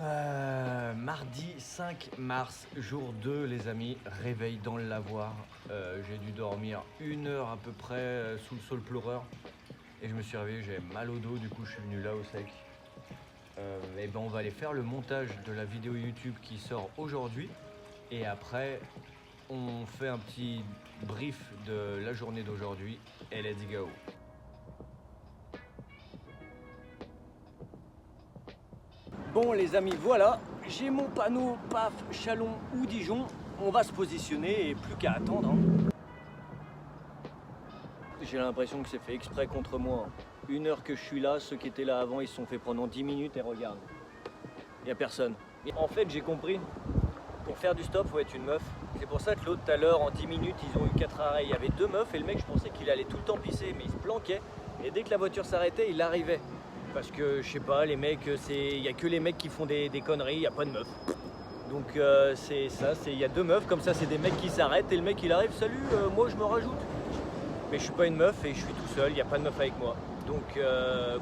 Mardi 5 mars, jour 2 les amis, réveil dans le lavoir. J'ai dû dormir 1 heure à peu près sous le sol pleureur. Et je me suis réveillé, j'avais mal au dos, du coup je suis venu là au sec. Et ben on va aller faire le montage de la vidéo YouTube qui sort aujourd'hui. Et après, on fait un petit brief de la journée d'aujourd'hui. Et let's go! Bon les amis, voilà, j'ai mon panneau PAF, Chalon ou Dijon. On va se positionner et plus qu'à attendre. J'ai l'impression que c'est fait exprès contre moi. 1 heure que je suis là, ceux qui étaient là avant, ils se sont fait pendant 10 minutes et regarde. Il n'y a personne. Et en fait, j'ai compris, pour faire du stop, il faut être une meuf. C'est pour ça que l'autre, tout à l'heure, en 10 minutes, ils ont eu 4 arrêts. Il y avait 2 meufs et le mec, je pensais qu'il allait tout le temps pisser, mais il se planquait. Et dès que la voiture s'arrêtait, il arrivait. Parce que, je sais pas, les mecs, il n'y a que les mecs qui font des conneries, il n'y a pas de meufs. Donc c'est ça, il y a 2 meufs, comme ça, c'est des mecs qui s'arrêtent et le mec, il arrive, salut, moi, je me rajoute. Mais je suis pas une meuf et je suis tout seul, il n'y a pas de meuf avec moi. Donc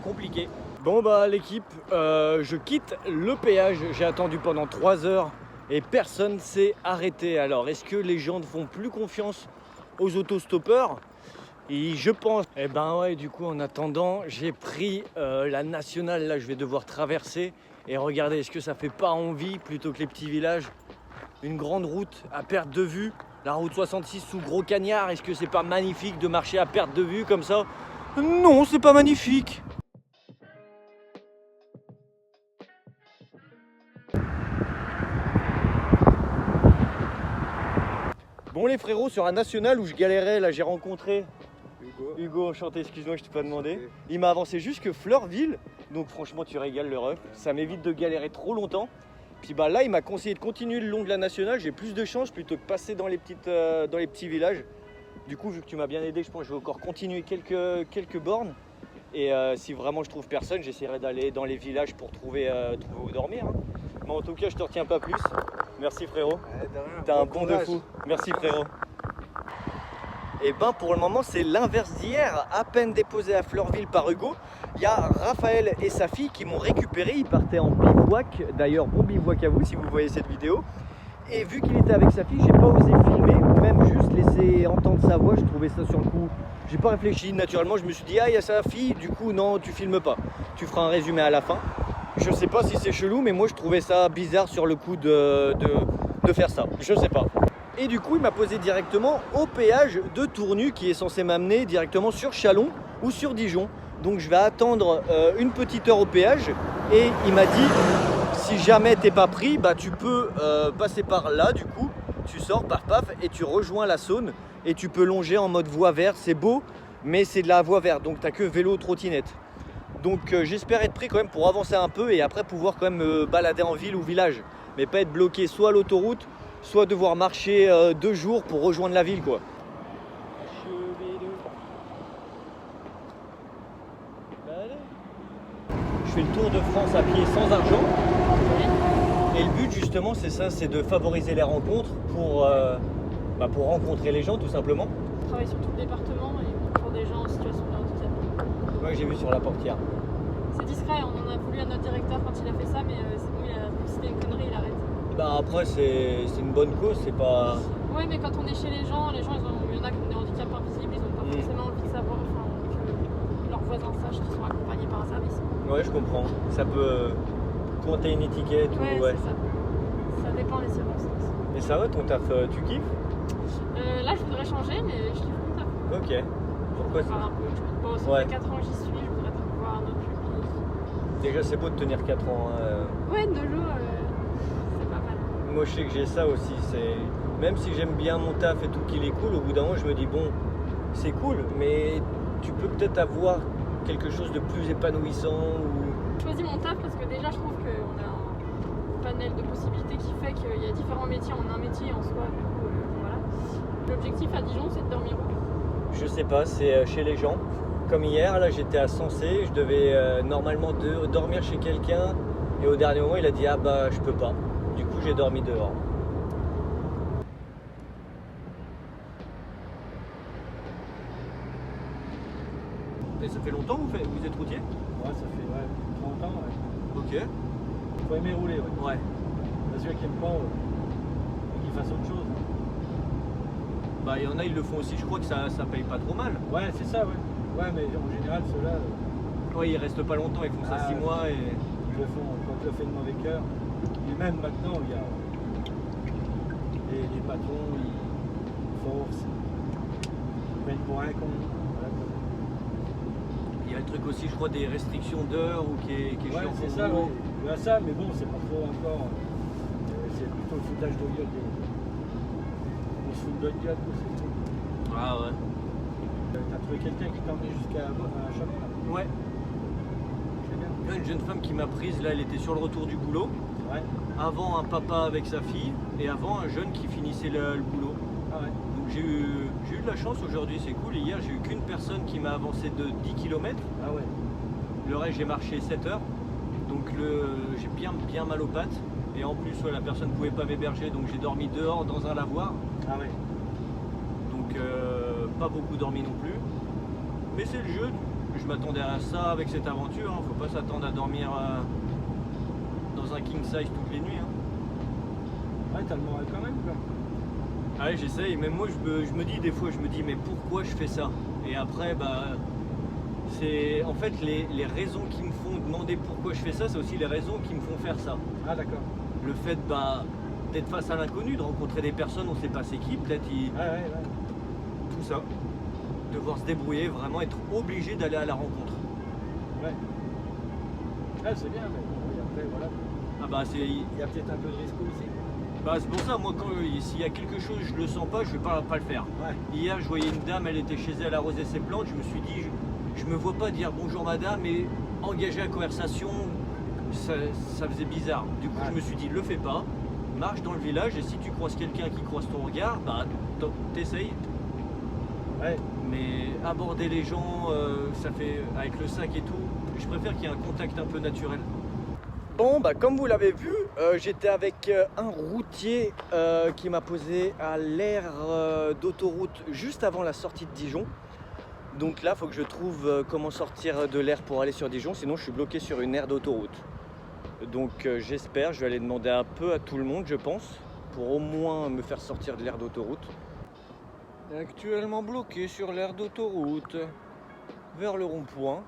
compliqué. Bon bah l'équipe, je quitte le péage, j'ai attendu pendant 3 heures et personne s'est arrêté. Alors est-ce que les gens ne font plus confiance aux autostoppeurs? Et je pense, eh ben ouais, du coup en attendant, j'ai pris la nationale, là je vais devoir traverser. Et regardez, est-ce que ça fait pas envie plutôt que les petits villages? Une grande route à perte de vue. La route 66 sous gros cagnard, est-ce que c'est pas magnifique de marcher à perte de vue comme ça? Non, c'est pas magnifique. Bon les frérots, sur un national où je galérais, là j'ai rencontré Hugo, enchanté, excuse-moi, je t'ai pas demandé. Il m'a avancé jusque Fleurville, donc franchement tu régales le ref. Ça m'évite de galérer trop longtemps. Puis bah là il m'a conseillé de continuer le long de la nationale, j'ai plus de chance plutôt que passer dans les petits villages. Du coup vu que tu m'as bien aidé, je pense que je vais encore continuer quelques bornes. Et si vraiment je trouve personne, j'essaierai d'aller dans les villages pour trouver où dormir. Mais en tout cas je te retiens pas plus. Merci frérot. T'as un bon de fou. Merci frérot. Et ben pour le moment c'est l'inverse d'hier, à peine déposé à Fleurville par Hugo. Il y a Raphaël et sa fille qui m'ont récupéré, ils partaient en bivouac. D'ailleurs bon bivouac à vous si vous voyez cette vidéo. Et vu qu'il était avec sa fille, j'ai pas osé filmer ou même juste laisser entendre sa voix, je trouvais ça sur le coup. J'ai pas réfléchi, naturellement je me suis dit ah il y a sa fille, du coup non tu filmes pas. Tu feras un résumé à la fin. Je sais pas si c'est chelou mais moi je trouvais ça bizarre sur le coup de faire ça, je sais pas. Et du coup il m'a posé directement au péage de Tournu qui est censé m'amener directement sur Chalon ou sur Dijon. Donc je vais attendre une petite heure au péage et il m'a dit si jamais t'es pas pris, bah tu peux passer par là du coup, tu sors paf paf et tu rejoins la Saône et tu peux longer en mode voie verte, c'est beau mais c'est de la voie verte donc t'as que vélo trottinette. Donc j'espère être pris quand même pour avancer un peu et après pouvoir quand même me balader en ville ou village, mais pas être bloqué soit à l'autoroute, soit devoir marcher 2 jours pour rejoindre la ville quoi. Je fais le tour de France à pied sans argent. Et le but justement c'est ça, c'est de favoriser les rencontres pour rencontrer les gens tout simplement. On travaille sur tout le département et pour des gens en situation de handicap. C'est moi que j'ai vu sur la portière. C'est discret, on en a voulu à notre directeur quand il a fait ça, mais c'est bon, si c'était une connerie, il arrête. Bah après c'est une bonne cause, c'est pas... Ouais mais quand on est chez les gens il y en a qui ont des handicaps invisibles, ils n'ont pas forcément envie de savoir, que leurs voisins sachent qu'ils sont accompagnés par un service. Ouais je comprends, ça peut pointer une étiquette ou ouais. C'est ça. Ça dépend des circonstances. Et ça va ton taf, tu kiffes? Là je voudrais changer mais je kiffe mon taf. Ok. Pourquoi ça? Bon, ça fait 4 ans que j'y suis, je voudrais voir un autre public. Déjà c'est beau de tenir 4 ans. Ouais, de l'eau, c'est pas mal. Moi je sais que j'ai ça aussi, même si j'aime bien mon taf et tout qu'il est cool, au bout d'un moment je me dis bon c'est cool mais tu peux peut-être avoir quelque chose de plus épanouissant ou... Je choisis mon taf parce que déjà je trouve qu'on a un panel de possibilités qui fait qu'il y a différents métiers en un métier en soi, du coup voilà. L'objectif à Dijon c'est de dormir où? Je sais pas, c'est chez les gens. Comme hier, là j'étais à Sensé, je devais normalement dormir chez quelqu'un et au dernier moment il a dit ah bah je peux pas. Du coup j'ai dormi dehors. Et ça fait longtemps vous êtes routier? Ouais, ça fait 30 ans. Ouais. Ok. faut aimer rouler, ouais. Ouais. Celui qui aime pas, qu'il fasse autre chose. Bah il y en a, ils le font aussi, je crois que ça paye pas trop mal. Ouais, c'est ça, ouais. Ouais, mais en général, ceux-là... Ouais, ils restent pas longtemps, ils font ça 6 mois et... Ils le font quand ils le font de mauvais cœur. Et même maintenant, il y a... Les patrons, ils forcent. Ils prennent pour un con. Voilà. Il y a le truc aussi, je crois, des restrictions d'heures ou qui est Ouais, chiant c'est pour ça, vous. ouais. Il y a ça, mais bon, c'est pas trop encore... c'est plutôt le foutage de gueule. On se fout de notre gueule, quoi, c'est tout. Ah ouais. T'as trouvé quelqu'un qui t'a emmené jusqu'à un chemin là? Ouais. C'est bien. Il y a une jeune femme qui m'a prise, là, elle était sur le retour du boulot. Ouais. Avant un papa avec sa fille et avant un jeune qui finissait le boulot. Ah ouais. Donc j'ai eu de la chance aujourd'hui, c'est cool. Hier, j'ai eu qu'une personne qui m'a avancé de 10 km. Ah ouais. Le reste, j'ai marché 7 heures. Donc j'ai bien mal aux pattes. Et en plus, ouais, la personne ne pouvait pas m'héberger, donc j'ai dormi dehors dans un lavoir. Ah ouais. Donc pas beaucoup dormi non plus. Mais c'est le jeu. Je m'attendais à ça avec cette aventure. Hein. Faut pas s'attendre à dormir dans un king size toutes les nuits. Hein. Ouais, t'as le moral quand même, quoi. Ouais, j'essaye. Même moi, je me dis des fois, mais pourquoi je fais ça? Et après, bah, c'est en fait les raisons qui me font demander pourquoi je fais ça, c'est aussi les raisons qui me font faire ça. Ah d'accord. Le fait d'être face à l'inconnu, de rencontrer des personnes, on ne sait pas c'est qui, peut-être Ouais. tout ça. Devoir se débrouiller, vraiment être obligé d'aller à la rencontre. Ouais. Ah, c'est bien, mais bon, et après, voilà. Ah bah Il y a peut-être un peu de risque aussi. bah, c'est pour ça, moi, s'il y a quelque chose, je le sens pas, je vais pas le faire. Ouais. Hier, je voyais une dame, elle était chez elle, elle arrosait ses plantes, je me suis dit, je me vois pas dire bonjour madame et engager la conversation, ça faisait bizarre. Du coup, je me suis dit, le fais pas, marche dans le village et si tu croises quelqu'un qui croise ton regard, bah, t'essayes. Ouais. Mais aborder les gens, ça fait avec le sac et tout, je préfère qu'il y ait un contact un peu naturel. Bon, bah comme vous l'avez vu, j'étais avec un routier qui m'a posé à l'aire d'autoroute juste avant la sortie de Dijon. Donc là, il faut que je trouve comment sortir de l'aire pour aller sur Dijon, sinon je suis bloqué sur une aire d'autoroute. Donc j'espère, je vais aller demander un peu à tout le monde, je pense, pour au moins me faire sortir de l'aire d'autoroute. Actuellement bloqué sur l'aire d'autoroute, vers le rond-point.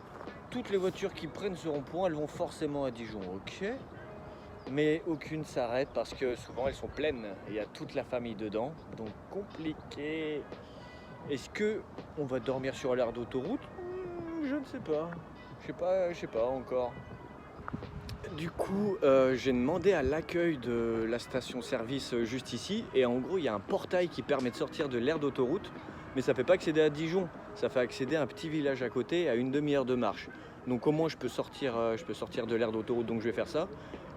Toutes les voitures qui prennent ce rond-point, elles vont forcément à Dijon, ok. Mais aucune s'arrête parce que souvent elles sont pleines. Il y a toute la famille dedans, donc compliqué. Est-ce que on va dormir sur l'aire d'autoroute? Je ne sais pas. Je sais pas encore. Du coup, j'ai demandé à l'accueil de la station-service juste ici. Et en gros, il y a un portail qui permet de sortir de l'aire d'autoroute. Mais ça ne fait pas accéder à Dijon. Ça fait accéder à un petit village à côté à une demi-heure de marche. Donc au moins, je peux sortir de l'aire d'autoroute. Donc je vais faire ça.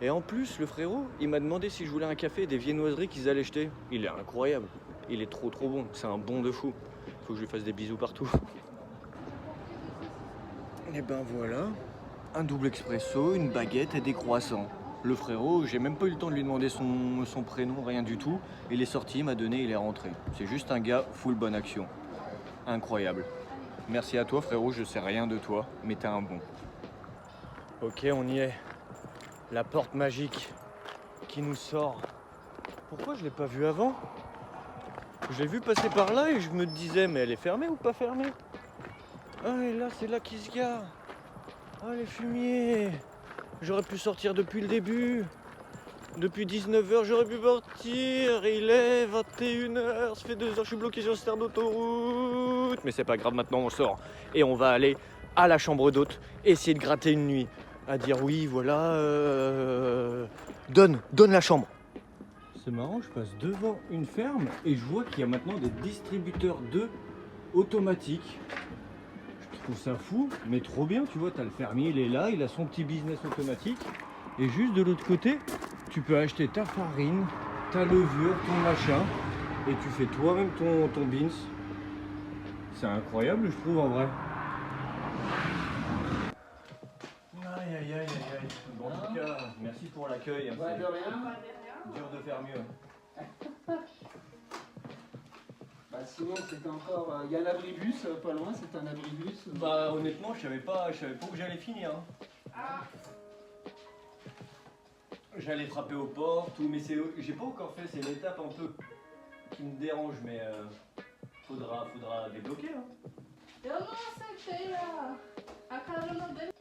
Et en plus, le frérot, il m'a demandé si je voulais un café et des viennoiseries qu'ils allaient jeter. Il est incroyable. Il est trop bon. C'est un bon de fou. Faut que je lui fasse des bisous partout. Et ben voilà. Un double expresso, une baguette et des croissants. Le frérot, j'ai même pas eu le temps de lui demander son prénom, rien du tout. Il est sorti, il m'a donné, il est rentré. C'est juste un gars full bonne action. Incroyable. Merci à toi frérot, je sais rien de toi, mais t'es un bon. Ok, on y est. La porte magique qui nous sort. Pourquoi je l'ai pas vue avant? Je l'ai vu passer par là et je me disais, mais elle est fermée ou pas fermée? Ah et là, c'est là qu'il se gare. Ah les fumiers. J'aurais pu sortir depuis le début. Depuis 19h, j'aurais pu partir. Il est 21h, ça fait 2 heures, je suis bloqué sur cette aire d'autoroute. Mais c'est pas grave, maintenant on sort. Et on va aller à la chambre d'hôte, essayer de gratter une nuit. À dire oui, voilà, donne la chambre. C'est marrant, je passe devant une ferme et je vois qu'il y a maintenant des distributeurs d'œufs automatiques. Je trouve ça fou, mais trop bien, tu vois, t'as le fermier, il est là, il a son petit business automatique. Et juste de l'autre côté, tu peux acheter ta farine, ta levure, ton machin, et tu fais toi-même ton beans. C'est incroyable, je trouve, en vrai. Aïe. Bon, en tout cas, merci pour l'accueil. Hein, Ouais, de rien. dur de faire mieux. Bah, sinon, c'était encore. Il y a l'abribus pas loin, c'est un abribus. Bah, honnêtement, je savais pas où j'allais finir. Hein. J'allais frapper aux portes, tout, mais j'ai pas encore fait, c'est l'étape un peu qui me dérange, mais faudra débloquer. Hein. Eu não aceitei a carona dele.